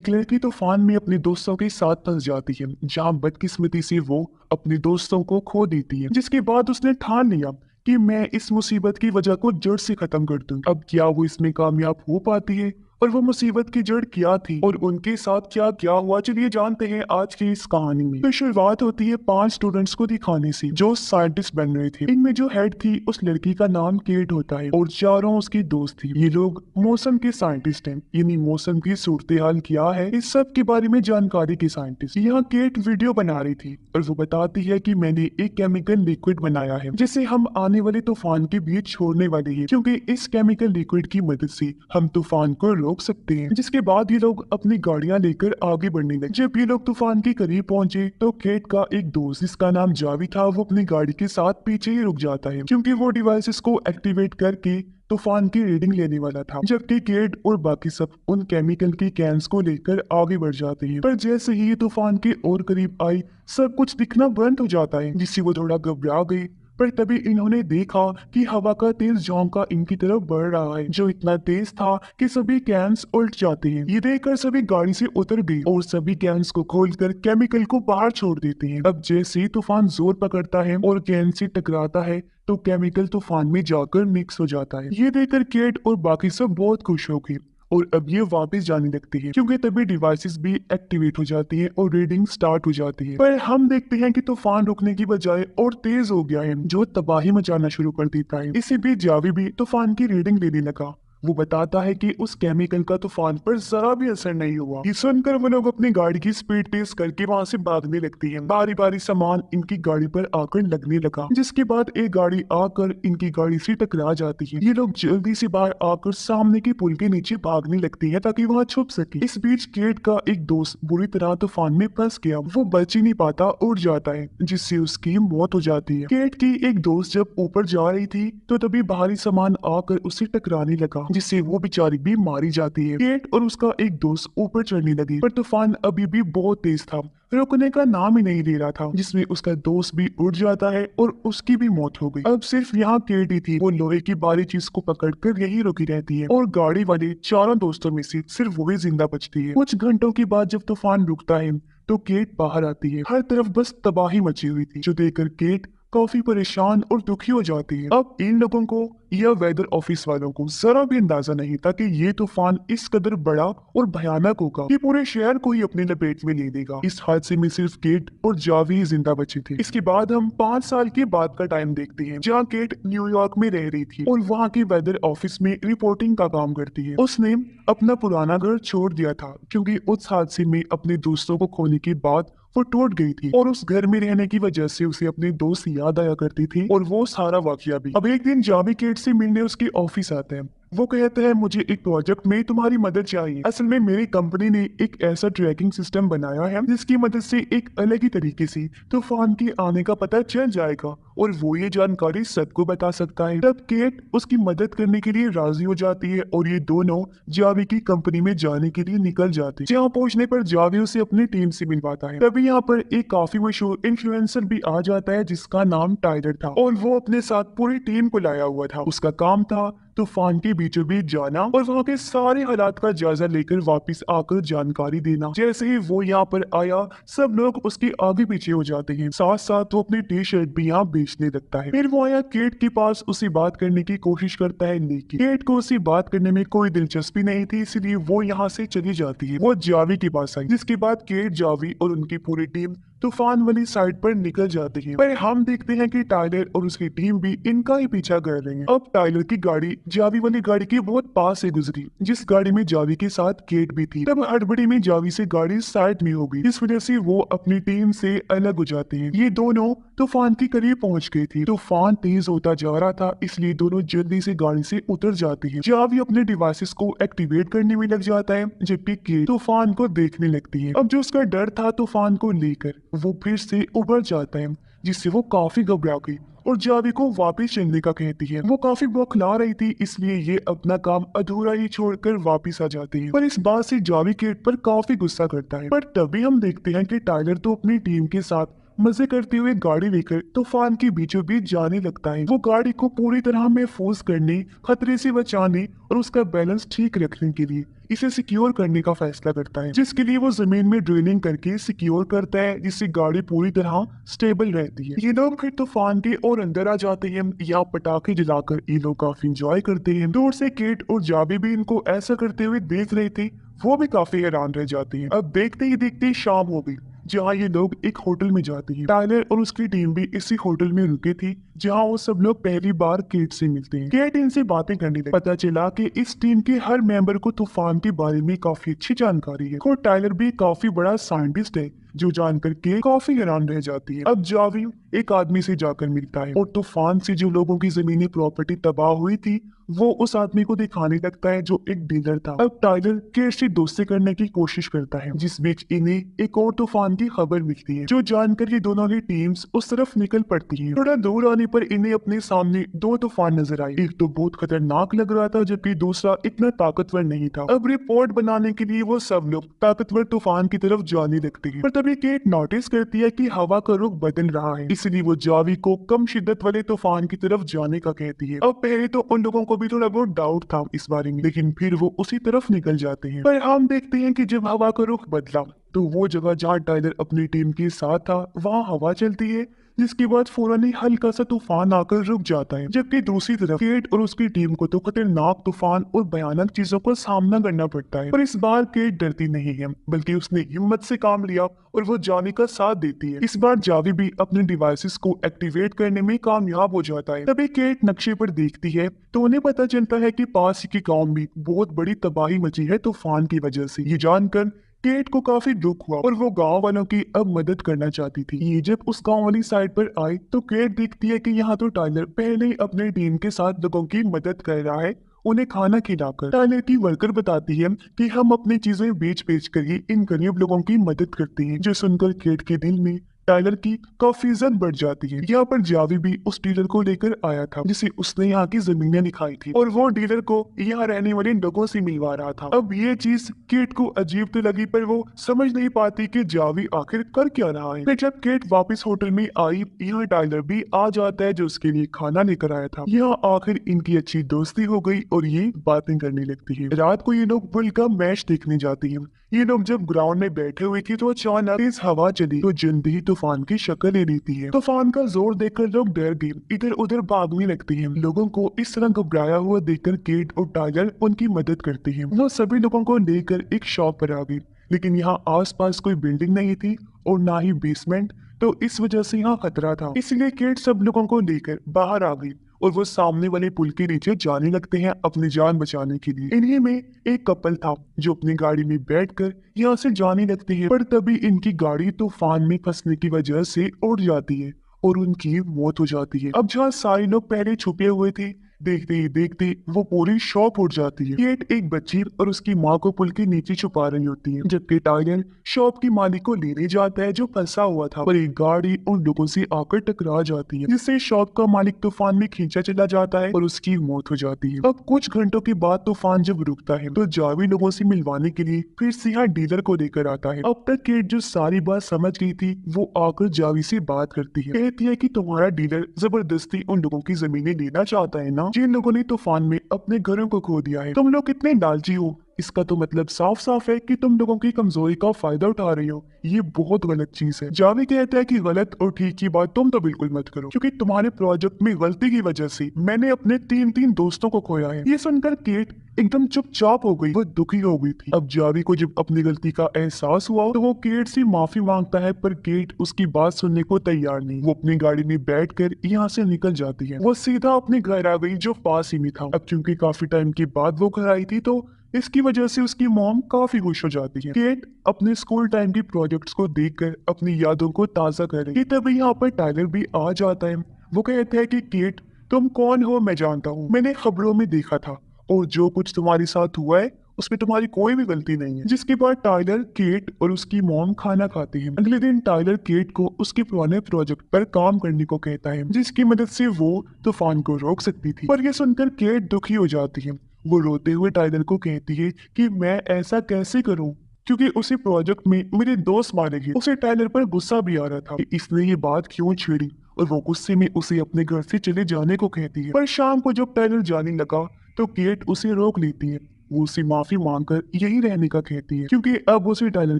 लड़की तूफान में अपने दोस्तों के साथ फंस जाती है, जहां बदकिस्मती से वो अपने दोस्तों को खो देती है। जिसके बाद उसने ठान लिया कि मैं इस मुसीबत की वजह को जड़ से खत्म कर दूं। अब क्या वो इसमें कामयाब हो पाती है और वो मुसीबत की जड़ क्या थी और उनके साथ क्या क्या हुआ, चलिए जानते हैं आज की इस कहानी में। तो शुरुआत होती है 5 स्टूडेंट्स को दिखाने से जो साइंटिस्ट बन रहे थे। इनमें जो हेड थी उस लड़की का नाम केट होता है और चारों उसकी दोस्त थी। ये लोग मौसम के साइंटिस्ट हैं, यानी मौसम की सूरत हाल क्या है इस सब के बारे में जानकारी के साइंटिस्ट। यहाँ केट वीडियो बना रही थी और वो बताती है कि मैंने एक केमिकल लिक्विड बनाया है जिसे हम आने वाले तूफान के बीच छोड़ने वाले हैं, क्योंकि इस केमिकल लिक्विड की मदद से हम तूफान को रोक सकते हैं। जिसके बाद ये लोग अपनी गाड़ियां लेकर आगे बढ़ने लगे। जब ये लोग तूफान के करीब पहुंचे तो केट का एक दोस्त जिसका नाम जावी था वो अपनी गाड़ी के साथ पीछे ही रुक जाता है, क्योंकि वो डिवाइसेस को एक्टिवेट करके तूफान की रीडिंग लेने वाला था। जबकि केट और बाकी सब उन केमिकल की कैंस को लेकर आगे बढ़ जाते हैं। पर जैसे ही ये तूफान के और करीब आई सब कुछ दिखना बंद हो जाता है, जिससे वो थोड़ा घबरा गई। पर तभी इन्होंने देखा कि हवा का तेज झोंका इनकी तरफ बढ़ रहा है, जो इतना तेज था कि सभी कैंस उल्ट जाते हैं। ये देखकर सभी गाड़ी से उतर गए और सभी कैंस को खोलकर केमिकल को बाहर छोड़ देते हैं। अब जैसे ही तूफान जोर पकड़ता है और कैन से टकराता है तो केमिकल तूफान में जाकर मिक्स हो जाता है। ये देखकर केट और बाकी सब बहुत खुश हो गए और अब ये वापस जाने लगती है, क्योंकि तभी डिवाइसेस भी एक्टिवेट हो जाती है और रीडिंग स्टार्ट हो जाती है। पर हम देखते हैं कि तूफान रुकने की बजाय और तेज हो गया है, जो तबाही मचाना शुरू कर देता है। इसी बीच जावी भी तूफान की रीडिंग लेने लगा। वो बताता है कि उस केमिकल का तूफान पर जरा भी असर नहीं हुआ। ये सुनकर वो लोग अपनी गाड़ी की स्पीड तेज करके वहां से भागने लगती हैं। बारी बारी सामान इनकी गाड़ी पर आकर लगने लगा, जिसके बाद एक गाड़ी आकर इनकी गाड़ी से टकरा जाती है। ये लोग जल्दी से बाहर आकर सामने के पुल के नीचे भागने लगती हैं ताकि वहां छुप सके। इस बीच केट का एक दोस्त बुरी तरह तूफान में फंस गया। वो बच ही नहीं पाता, उड़ जाता है, जिससे उसकी मौत हो जाती है। केट की एक दोस्त जब ऊपर जा रही थी तो तभी बाहरी सामान आकर उससे टकराने लगा, जिससे वो बेचारी भी मारी जाती है। केट और उसका एक दोस्त ऊपर चढ़ने लगे, पर तूफान अभी भी बहुत तेज था, रुकने का नाम ही नहीं ले रहा था, जिसमें उसका दोस्त भी उड़ जाता है और उसकी भी मौत हो गई। अब सिर्फ यहाँ केट ही थी। वो लोहे की बारी चीज को पकड़कर यही रुकी रहती है और गाड़ी वाले चारों दोस्तों में से सिर्फ वो ही जिंदा बचती है। कुछ घंटों के बाद जब तूफान रुकता है तो केट बाहर आती है। हर तरफ बस तबाही मची हुई थी, जो देखकर केट काफी परेशान और दुखी हो जाती है। अब इन लोगों को या वेदर ऑफिस वालों को जरा भी अंदाजा नहीं था कि ये तूफान इस कदर बड़ा और भयानक होगा कि पूरे शहर को ही अपने लपेट में ले लेगा। इस हादसे में सिर्फ केट और जावी ही जिंदा बचे थे। इसके बाद हम 5 साल के बाद का टाइम देखते हैं, जहाँ केट न्यूयॉर्क में रह रही थी और वहाँ के वेदर ऑफिस में रिपोर्टिंग का काम करती है। उसने अपना पुराना घर छोड़ दिया था, क्योंकि उस हादसे में अपने दोस्तों को खोने के बाद वो टूट गई थी और उस घर में रहने की वजह से उसे अपने दोस्त याद आया करती थी और वो सारा वाकया भी। अब एक दिन जावी केट से मिलने उसके ऑफिस आते हैं। वो कहते हैं मुझे एक प्रोजेक्ट में तुम्हारी मदद चाहिए। असल में मेरी कंपनी ने एक ऐसा ट्रैकिंग सिस्टम बनाया है जिसकी मदद से एक अलग ही तरीके से तूफान के आने का पता चल जाएगा और वो ये जानकारी सबको बता सकता है। तब केट उसकी मदद करने के लिए राजी हो जाती है और ये दोनों जावी की कंपनी में जाने के लिए निकल जाते हैं। जहाँ पहुंचने पर जावी उसे अपनी टीम से मिलवाता है। तभी यहाँ पर एक काफी मशहूर इन्फ्लुएंसर भी आ जाता है जिसका नाम टाइलर था और वो अपने साथ पूरी टीम को लाया हुआ था। उसका काम था तूफान के बीचों बीच जाना और वहाँ के सारे हालात का जायजा लेकर वापस आकर जानकारी देना। जैसे ही वो यहाँ पर आया सब लोग उसके आगे पीछे हो जाते हैं। साथ साथ वो अपनी टी शर्ट भी यहाँ बेचने लगता है। फिर वो आया केट के पास उसे बात करने की कोशिश करता है, लेकिन केट को उसे बात करने में कोई दिलचस्पी नहीं थी, इसलिए वो यहाँ से चली जाती है। वो जावी के पास आई, जिसके बाद केट, जावी और उनकी पूरी टीम तूफान वाली साइड पर निकल जाते हैं। पर हम देखते हैं कि टाइलर और उसकी टीम भी इनका ही पीछा कर रहे हैं। अब टाइलर की गाड़ी जावी वाली गाड़ी के बहुत पास से गुजरी, जिस गाड़ी में जावी के साथ केट भी थी। तब हड़बड़ी में जावी से गाड़ी साइड में हो गई, इस वजह से वो अपनी टीम से अलग हो जाते हैं। ये दोनों तूफान के करीब पहुंच गए थे। तूफान तेज होता जा रहा था, इसलिए दोनों जल्दी से गाड़ी से उतर जाते हैं। जावी अपने डिवाइसेस को एक्टिवेट करने में लग जाता है, जबकि केट तूफान को देखने लगती है। अब जो उसका डर था तूफान को लेकर वो फिर से उभर जाता है, जिससे वो काफी घबरा गई और जावी को वापस चलने का कहती है। वो काफी बौखला रही थी, इसलिए ये अपना काम अधूरा ही छोड़कर वापस आ जाती है। पर इस बात से जावी केट पर काफी गुस्सा करता है। पर तभी हम देखते हैं कि टाइलर तो अपनी टीम के साथ मजे करते हुए गाड़ी लेकर तूफान के बीचों बीच जाने लगता है। वो गाड़ी को पूरी तरह महफूज करने, खतरे से बचाने और उसका बैलेंस ठीक रखने के लिए इसे सिक्योर करने का फैसला करता है, जिसके लिए वो जमीन में ड्रिलिंग करके सिक्योर करता है, जिससे गाड़ी पूरी तरह स्टेबल रहती है। ये लोग फिर तूफान के और अंदर आ जाते हैं। यहाँ पटाखे जलाकर ये लोग काफी इंजॉय करते हैं। दूर से केट और जाबी भी इनको ऐसा करते हुए देख रहे थे। वो भी काफी हैरान रह जाती हैं। अब देखते ही देखते शाम हो गई, जहाँ ये लोग एक होटल में जाते हैं। टायलर और उसकी टीम भी इसी होटल में रुके थी, जहाँ वो सब लोग पहली बार केट से मिलते हैं। केट इनसे बातें करने लगी। पता चला कि इस टीम के हर मेंबर को तूफान के बारे में काफी अच्छी जानकारी है और टायलर भी काफी बड़ा साइंटिस्ट है, जो जानकर के काफी हैरान रह जाती है। अब जावी एक आदमी से जाकर मिलता है और तूफान से जो लोगों की जमीनी प्रॉपर्टी तबाह हुई थी वो उस आदमी को दिखाने लगता है, जो एक डीलर था। अब टाइलर केट से दोस्ती करने की कोशिश करता है, जिस बीच इन्हें एक और तूफान की खबर मिलती है, जो जानकर ये दोनों की टीम्स उस तरफ निकल पड़ती हैं। थोड़ा दूर आने पर इन्हें अपने सामने दो तूफान नजर आए। एक तो बहुत खतरनाक लग रहा था, जबकि दूसरा इतना ताकतवर नहीं था। अब रिपोर्ट बनाने के लिए वो सब लोग ताकतवर तूफान की तरफ जाने लगते हैं, पर तभी केट नोटिस करती है कि हवा का रुख बदल रहा है, इसलिए वो जावी को कम शिद्दत वाले तूफान की तरफ जाने का कहती है। अब पहले तो उन लोगों को भी थोड़ा बहुत डाउट था इस बारे में, लेकिन फिर वो उसी तरफ निकल जाते हैं। पर हम देखते हैं कि जब हवा का रुख बदला तो वो जगह जहाँ टाइलर अपनी टीम के साथ था वहाँ हवा चलती है, जिसके बाद फौरन ही हल्का सा तूफान आकर रुक जाता है। जबकि दूसरी तरफ केट और उसकी टीम को तो खतरनाक तूफान और भयानक चीजों का सामना करना पड़ता है। पर इस बार केट डरती नहीं है, बल्कि उसने हिम्मत से काम लिया और वो जावी का साथ देती है। इस बार जावी भी अपने डिवाइसेस को एक्टिवेट करने में कामयाब हो जाता है। तभी केट नक्शे पर देखती है तो उन्हें पता चलता है कि पास ही के गांव में बहुत बड़ी तबाही मची है तूफान की वजह से। ये जानकर केट को काफी दुख हुआ और वो गांव वालों की अब मदद करना चाहती थी। ये जब उस गांव वाली साइड पर आई तो केट देखती है कि यहाँ तो टाइलर पहले ही अपने टीम के साथ लोगों की मदद कर रहा है, उन्हें खाना खिलाकर। टाइलर की वर्कर बताती है कि हम अपनी चीजें बेच बेच कर ही इन गरीब लोगों की मदद करते हैं, जो सुनकर केट के दिल में टाइलर की काफी इज्जत बढ़ जाती है। यहाँ पर जावी भी उस डीलर को लेकर आया था, जिसे उसने यहाँ की जमीनें दिखाई थी और वो डीलर को यहाँ रहने वाले लोगों से मिलवा रहा था। अब ये चीज केट को अजीब तो लगी, पर वो समझ नहीं पाती कि जावी आखिर कर क्या रहा है। फिर जब केट वापस होटल में आई, यहाँ टाइलर भी आ जाता है, जो उसके लिए खाना लेकर आया था। यहाँ आखिर इनकी अच्छी दोस्ती हो गई और ये बातें करने लगती है। रात को ये लोग बुल का मैच देखने जाती है। ये लोग जब ग्राउंड में बैठे हुए थे तो अचानक तेज हवा चली, तो जल्दी ही तूफान की शक्ल ले लेती है। तूफान का जोर देखकर लोग डर गए, इधर उधर भागने लगते हैं। लोगों को इस तरह घबराया हुआ देखकर केट और टाइलर उनकी मदद करते हैं। वो सभी लोगों को लेकर एक शॉप पर आ गई, लेकिन यहाँ आसपास कोई बिल्डिंग नहीं थी और ना ही बेसमेंट, तो इस वजह से यहाँ खतरा था। इसलिए केट सब लोगों को लेकर बाहर आ गई और वो सामने वाले पुल के नीचे जाने लगते हैं अपनी जान बचाने के लिए। इन्हीं में एक कपल था जो अपनी गाड़ी में बैठकर यहाँ से जाने लगते हैं, पर तभी इनकी गाड़ी तूफान में फंसने की वजह से उड़ जाती है और उनकी मौत हो जाती है। अब जहाँ सारे लोग पहले छुपे हुए थे, देखते ही देखते वो पूरी शॉप उड़ जाती है। केट एक बच्ची और उसकी माँ को पुल के नीचे छुपा रही होती है, जबकि टाइलर शॉप की मालिक को लेने जाता है जो फंसा हुआ था, पर एक गाड़ी उन लोगों से आकर टकरा जाती है, जिससे शॉप का मालिक तूफान में खींचा चला जाता है और उसकी मौत हो जाती है। अब कुछ घंटों के बाद तूफान जब रुकता है तो जावी लोगों से मिलवाने के लिए फिर से यहाँ डीलर को लेकर आता है। अब तक केट जो सारी बात समझ गई थी वो आकर जावी से बात करती है, कहती है कि तुम्हारा डीलर जबरदस्ती उन लोगों की जमीनें लेना चाहता है ना, जिन लोगों ने तूफान में अपने घरों को खो दिया है। तुम लोग कितने लालची हो, इसका तो मतलब साफ साफ है कि तुम लोगों की कमजोरी का फायदा उठा रही हो। ये बहुत गलत चीज है। जावी कहता है कि गलत और ठीक की बात तुम तो बिल्कुल मत करो, क्योंकि तुम्हारे प्रोजेक्ट में गलती की वजह से मैंने अपने तीन दोस्तों को खोया है। ये सुनकर केट एकदम चुपचाप हो गई, वो दुखी हो गई थी। अब जावी को जब अपनी गलती का एहसास हुआ तो वो केट से माफी मांगता है, पर केट उसकी बात सुनने को तैयार नहीं। वो अपनी गाड़ी में बैठकर यहाँ से निकल जाती है। वो सीधा अपने घर आ गई जो पास ही में था। अब चूंकि काफी टाइम के बाद वो घर आई थी तो इसकी वजह से उसकी मॉम काफी खुश हो जाती है। केट अपने स्कूल टाइम की प्रोजेक्ट्स को देखकर अपनी यादों को ताजा कर रही है। तभी यहाँ पर टाइलर भी आ जाता है। वो कहता है कि केट तुम कौन हो मैं जानता हूँ, मैंने खबरों में देखा था और जो कुछ तुम्हारे साथ हुआ है उसमें तुम्हारी कोई भी गलती नहीं है। जिसके बाद टाइलर, केट और उसकी मॉम खाना खाते हैं। अगले दिन टाइलर केट को उसके पुराने प्रोजेक्ट पर काम करने को कहता है, जिसकी मदद से वो तूफान को रोक सकती थी। पर यह सुनकर केट दुखी हो जाती है। वो रोते हुए टाइलर को कहती है कि मैं ऐसा कैसे करूं, क्योंकि उसी प्रोजेक्ट में मेरे दोस्त मारे गए। उसे टाइलर पर गुस्सा भी आ रहा था कि इसने ये बात क्यों छेड़ी, और वो गुस्से में उसे अपने घर से चले जाने को कहती है। पर शाम को जब टाइलर जाने लगा तो केट उसे रोक लेती है। वो उसे माफी मांगकर यही रहने का कहती है, क्योंकि अब उसे टाइलर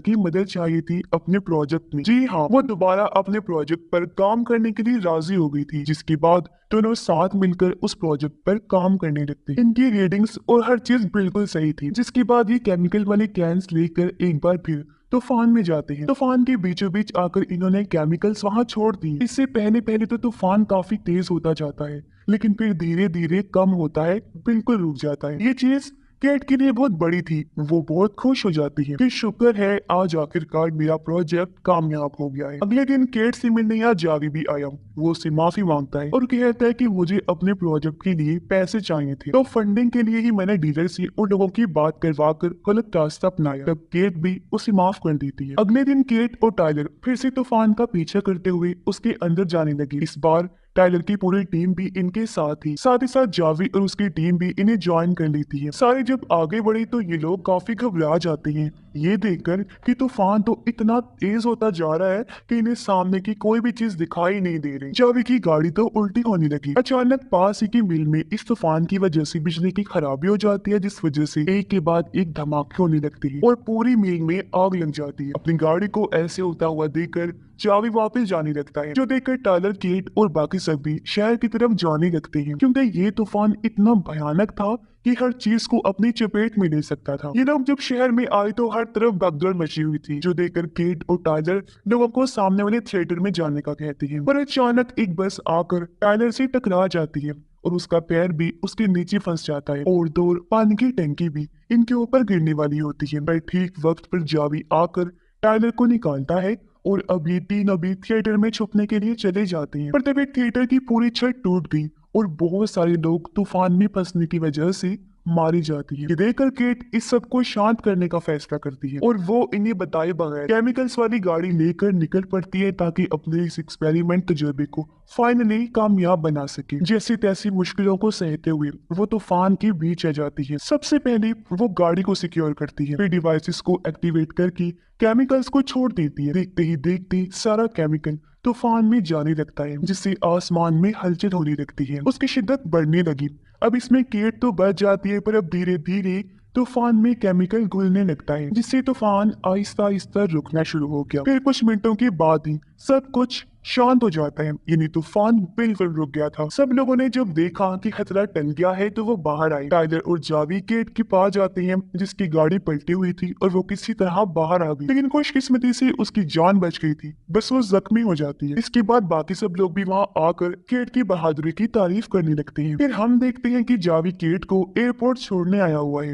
की मदद चाहिए थी अपने प्रोजेक्ट में। जी हाँ, वो दोबारा अपने प्रोजेक्ट पर काम करने के लिए राजी हो गई थी, जिसके बाद दोनों साथ मिलकर उस प्रोजेक्ट पर काम करने लगते। इनकी रीडिंग्स और हर चीज बिल्कुल सही थी, जिसके बाद ये केमिकल वाले कैंस लेकर एक बार फिर तूफान में जाते हैं। तूफान के बीचों बीच आकर इन्होंने केमिकल्स वहां छोड़ दिए। इससे पहले पहले तो तूफान काफी तेज होता जाता है, लेकिन फिर धीरे धीरे कम होता है, बिल्कुल रुक जाता है। ये चीज केट के लिए बहुत बड़ी थी। वो बहुत खुश हो जाती है कि शुक्र है आज आखिरकार मेरा प्रोजेक्ट कामयाब हो गया है। अगले दिन केट से मिलने यहाँ जावी भी आया। वो उससे माफी मांगता है और कहता है कि मुझे अपने प्रोजेक्ट के लिए पैसे चाहिए थे, तो फंडिंग के लिए ही मैंने डीलर से उन लोगों की बात करवा कर गलत रास्ता अपनाया। तब केट भी उसे माफ कर देती है। अगले दिन केट और टाइलर फिर से तूफान का पीछा करते हुए उसके अंदर जाने लगी। इस बार टाइलर की पूरी टीम भी इनके साथ ही साथ जावी और उसकी टीम भी इन्हें ज्वाइन कर लेती है। सारे जब आगे बढ़े तो ये लोग काफी घबरा जाते हैं, ये देखकर कि तूफान तो इतना तेज होता जा रहा है कि इन्हें सामने की कोई भी चीज दिखाई नहीं दे रही। जावी की गाड़ी तो उल्टी होने लगी। अचानक पास ही की मिल में इस तूफान की वजह से बिजली की खराबी हो जाती है, जिस वजह से एक के बाद एक धमाके होने लगते हैं और पूरी मिल में आग लग जाती है। अपनी गाड़ी को ऐसे होता हुआ देखकर जावी वापस जाने लगता है, जो देखकर टाइलर, केट और बाकी सभी शहर की तरफ जाने लगते हैं, क्योंकि ये तूफान इतना भयानक था कि हर चीज को अपनी चपेट में ले सकता था। ये लोग जब शहर में आए तो हर तरफ भगदड़ मची हुई थी, जो देखकर केट और टाइलर लोगों को सामने वाले थिएटर में जाने का कहते हैं। पर अचानक एक बस आकर टाइलर से टकरा जाती है और उसका पैर भी उसके नीचे फंस जाता है और दूर पानी की टंकी भी इनके ऊपर गिरने वाली होती है। पर ठीक वक्त पर जावी आकर टाइलर को निकालता है और अब ये तीन अभी थिएटर में छुपने के लिए चले जाते हैं। पर तभी थिएटर की पूरी छत टूट गई और बहुत सारे लोग तूफान में फंसने की वजह से मारी जाती है। ये देखकर केट इस सब को शांत करने का फैसला करती है और वो इन्हें बताए बगैर केमिकल्स वाली गाड़ी लेकर निकल पड़ती है, ताकि अपने इस एक्सपेरिमेंट तजुर्बे को फाइनली कामयाब बना सके। जैसी तैसी मुश्किलों को सहते हुए वो तूफान के बीच आ जाती है। सबसे पहले वो गाड़ी को सिक्योर करती है, फिर डिवाइसेस को एक्टिवेट करके केमिकल्स को छोड़ देती है। देखते ही देखते सारा केमिकल तूफान में जाने लगता है, जिससे आसमान में हलचल होने लगती है, उसकी शिद्दत बढ़ने लगी। अब इसमें केट तो बच जाती है, पर अब धीरे धीरे तूफान में केमिकल घुलने लगता है, जिससे तूफान आहिस्ता आहिस्ता रुकना शुरू हो गया। फिर कुछ मिनटों के बाद ही सब कुछ शांत हो जाता है, यानी तूफान बिल्कुल रुक गया था। सब लोगों ने जब देखा कि खतरा टल गया है तो वो बाहर आए। टाइलर और जावी गेट के पास जाते हैं, जिसकी गाड़ी पलटी हुई थी और वो किसी तरह बाहर आ गई, लेकिन खुशकिस्मती से उसकी जान बच गई थी, बस वो जख्मी हो जाती है। इसके बाद बाकी सब लोग भी वहाँ आकर केट की बहादुरी की तारीफ करने लगते हैं। फिर हम देखते हैं कि जावी केट को एयरपोर्ट छोड़ने आया हुआ है,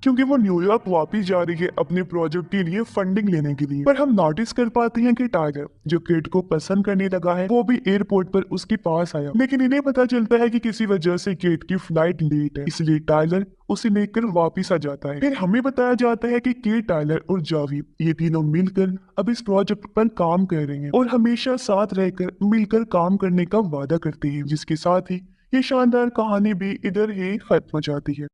क्योंकि वो न्यूयॉर्क वापस जा रही है अपने प्रोजेक्ट के लिए फंडिंग लेने के लिए। पर हम नोटिस कर पाते हैं कि टाइगर, जो केट को पसंद करने लगा है, वो भी एयरपोर्ट पर उसके पास आया, लेकिन इन्हें पता चलता है कि किसी वजह से केट की फ्लाइट लेट है, इसलिए टाइलर उसे लेकर वापस आ जाता है। फिर हमें बताया जाता है कि केट, टाइलर और जावी ये तीनों मिलकर अब इस प्रोजेक्ट पर काम कर रहे हैं और हमेशा साथ रहकर मिलकर काम करने का वादा करते हैं, जिसके साथ ही ये शानदार कहानी भी इधर ही खत्म हो जाती है।